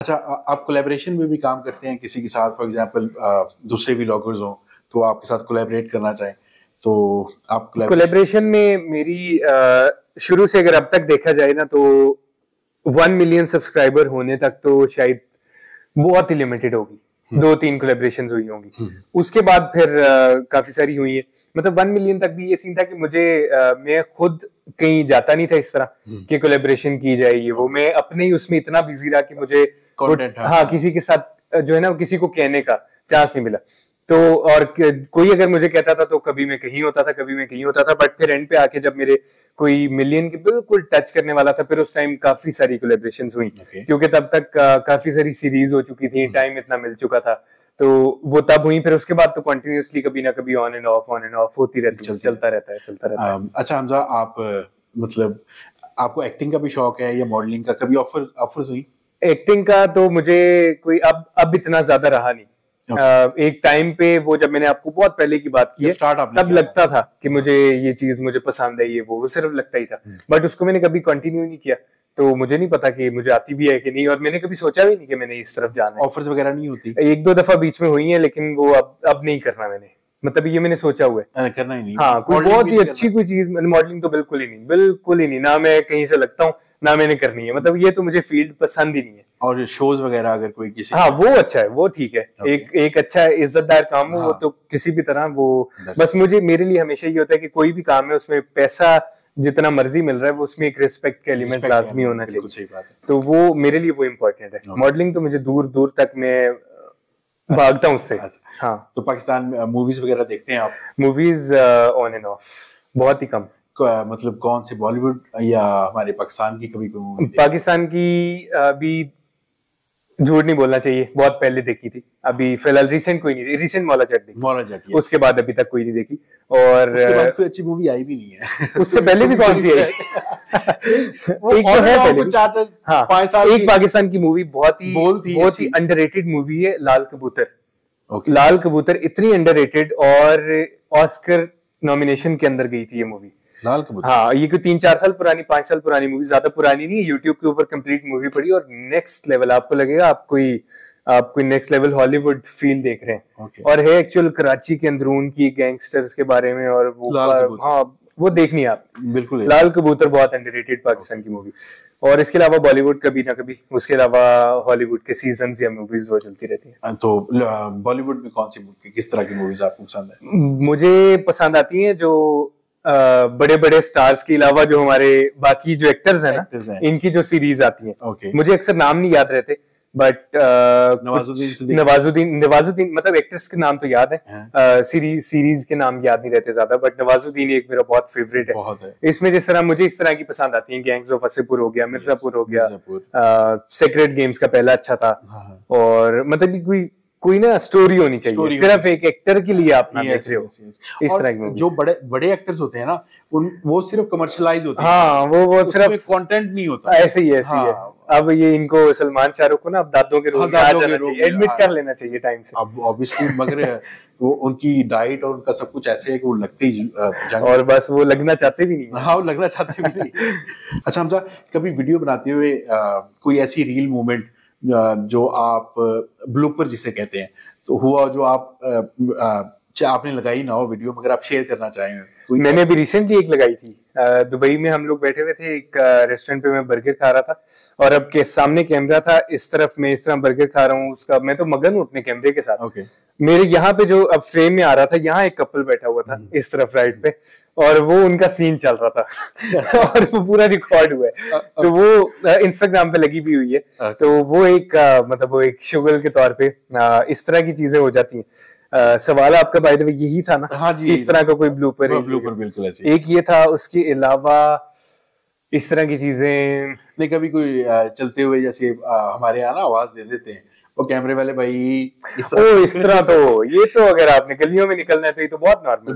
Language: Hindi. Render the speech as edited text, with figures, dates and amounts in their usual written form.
अच्छा, आप कोलैबोरेशन में भी काम करते हैं किसी के साथ, फॉर एग्जांपल दूसरे व्लॉगर्स हों तो आपके साथ कोलैबोरेट करना चाहें तो आप कोलैबोरेशन में मेरी शुरू से अगर अब तक देखा जाए ना तो 1 मिलियन सब्सक्राइबर होने तक तो शायद बहुत ही लिमिटेड होगी। 2-3 कोलैबोरेशंस हुई होंगी। उसके बाद फिर काफी सारी हुई है। मतलब 1 मिलियन तक भी ये सीन था कि मुझे मैं खुद कहीं जाता नहीं था इस तरह कि कोलैबोरेशन की जाए ये वो। मैं अपने ही उसमें इतना बिजी रहा कि मुझे हाँ किसी के साथ जो है ना किसी को कहने का चांस नहीं मिला। तो और कोई अगर मुझे कहता था तो कभी मैं कहीं होता था, कभी मैं कहीं होता था। बट फिर एंड पे आके जब मेरे कोई मिलियन के बिल्कुल टच करने वाला था, फिर उस टाइम काफी सारी कोलैबोरेशंस हुई क्योंकि तब तक काफी सारी सीरीज हो चुकी थी, टाइम इतना मिल चुका था। तो वो तब हुई। फिर उसके बाद तो कंटिन्यूअसली कभी ना कभी ऑन एंड ऑफ होती रहती है, चलता रहता है। अच्छा हमजा, आप मतलब आपको एक्टिंग का भी शौक है या मॉडलिंग का? कभी ऑफर्स हुई? एक्टिंग का तो मुझे कोई अब इतना ज्यादा रहा नहीं। एक टाइम पे वो जब मैंने आपको बहुत पहले की बात की है तब लगता था कि मुझे ये चीज मुझे पसंद है, ये वो सिर्फ लगता ही था। बट उसको मैंने कभी कंटिन्यू नहीं किया, तो मुझे नहीं पता कि मुझे आती भी है कि नहीं। और मैंने कभी सोचा भी नहीं कि मैंने इस तरफ जाना है। ऑफर्स वगैरह नहीं होती? 1-2 दफा बीच में हुई है, लेकिन वो अब नहीं करना मैंने। मतलब ये मैंने सोचा हुआ है करना ही नहीं। हाँ, कोई बहुत ही अच्छी कोई चीज मॉडलिंग तो बिल्कुल ही नहीं, बिल्कुल ही नहीं। ना मैं कहीं से लगता हूँ ना मैंने करनी है। मतलब ये तो मुझे फील्ड पसंद ही नहीं है। और शोज वगैरह अगर कोई किसी हाँ वो अच्छा है, वो ठीक है। एक अच्छा इज्जतदार काम हो वो तो किसी भी तरह वो बस मेरे लिए हमेशा ये होता है कि कोई भी काम है उसमें पैसा जितना मर्जी मिल रहा है वो उसमें एक रिस्पेक्ट का एलिमेंट लाजमी होना चाहिए। सही बात है। तो वो मेरे लिए वो इम्पोर्टेंट है। मॉडलिंग तो मुझे दूर दूर तक मैं भागता हूँ उससे। हाँ, तो पाकिस्तान में मूवीज वगैरह देखते हैं आप? मूवीज ऑन एंड ऑफ, बहुत ही कम। मतलब कौन से, बॉलीवुड या हमारे पाकिस्तान की कभी कोई मूवी? पाकिस्तान की अभी झूठ नहीं बोलना चाहिए, बहुत पहले देखी थी। अभी फिलहाल रिसेंट कोई नहीं, रिसेंट मौला जट देखी। मौला जट, उसके बाद अभी तक कोई नहीं देखी। और उसके बाद कोई अच्छी मूवी आई भी नहीं है। उससे पहले भी कौन सी आई? एक तो है पहले, हाँ 5 साल एक पाकिस्तान की मूवी बहुत ही अंडररेटेड मूवी है, लाल कबूतर। लाल कबूतर इतनी अंडररेटेड और ऑस्कर नॉमिनेशन के अंदर गई थी ये मूवी, लाल कबूतर। हाँ, ये कोई 3-4 साल पुरानी, 5 साल पुरानी मूवी, ज्यादा पुरानी नहीं है। यूट्यूब के ऊपर कंप्लीट मूवी पड़ी और नेक्स्ट लेवल आपको लगेगा आप कोई नेक्स्ट लेवल हॉलीवुड फील देख रहे हैं। और है एक्चुअल कराची के अंदरून की गैंगस्टर्स के बारे में। और वो हाँ वो देखनी है आप बिल्कुल। लाल कबूतर बहुत अंडररेटेड पाकिस्तान की मूवी। और इसके अलावा बॉलीवुड कभी ना कभी, उसके अलावा हॉलीवुड के सीजन्स या मूवीज वो चलती रहती हैं। तो बॉलीवुड में कौन सी मूवी, किस तरह की मूवीज आपको पसंद है? मुझे पसंद आती हैं जो बड़े बड़े स्टार्स के अलावा जो हमारे बाकी जो एक्टर्स हैं ना, इनकी जो सीरीज आती हैं। मुझे अक्सर नाम नहीं याद रहते, बट नवाजुद्दीन मतलब एक्ट्रेस के नाम तो याद है, सीरीज के नाम याद नहीं रहते ज्यादा। बट नवाजुद्दीन एक मेरा बहुत फेवरेट है। इसमें जिस तरह मुझे इस तरह की पसंद आती है, गैंग्स ऑफ वासेपुर हो गया, मिर्जापुर हो गया, सेक्रेट गेम्स का पहला अच्छा था। और मतलब कोई ना स्टोरी होनी चाहिए, सिर्फ एक एक्टर के लिए आप ना देख रहे हो इस तरह की। जो बड़े एक्टर्स होते हैं ना, वो सिर्फ कमर्शियलाइज होते हैं। हाँ, वो सिर्फ कंटेंट नहीं होता। ऐसे ही है। अब ये इनको सलमान शाहरुख को ना अब दादों के रोल में आ जाना चाहिए, एडमिट कर लेना चाहिए टाइम से। अब ऑब्वियसली मगर वो उनकी डाइट और उनका सब कुछ ऐसे है कि वो लगती और बस वो लगना चाहते भी नहीं। हाँ, वो लगना चाहते भी नहीं। अच्छा हमजा, कभी वीडियो बनाते हुए कोई ऐसी रील मूवमेंट जो आप ब्लूपर जिसे कहते हैं, तो हुआ जो आपने लगाई ना हो वीडियो, मगर आप शेयर करना चाहें? मैंने अभी रिसेंटली एक लगाई थी। दुबई में हम लोग बैठे हुए थे, एक रेस्टोरेंट पे मैं बर्गर खा रहा था और अब के सामने कैमरा था, इस तरफ मैं इस तरह बर्गर खा रहा हूँ, उसका मैं तो मगन हूँ अपने कैमरे के साथ। मेरे यहाँ पे जो अब फ्रेम में आ रहा था, यहाँ एक कपल बैठा हुआ था इस तरफ राइट पे, और वो उनका सीन चल रहा था और वो पूरा रिकॉर्ड हुआ है। तो वो इंस्टाग्राम पे लगी भी हुई है। तो वो एक मतलब वो एक शुगल के तौर पे इस तरह की चीजें हो जाती हैं। सवाल आपका बाय द वे यही था ना? हाँ जी, इस तरह का कोई ब्लूपर है? ब्लूपर बिल्कुल ऐसे। एक ये था, उसके अलावा इस तरह की चीजें नहीं, कभी कोई चलते हुए जैसे हमारे यहाँ ना आवाज दे देते हैं वो कैमरे वाले भाई, इस तरह तो ये तो अगर आपने गलियों में निकलना है तो ये तो बहुत नॉर्मल है।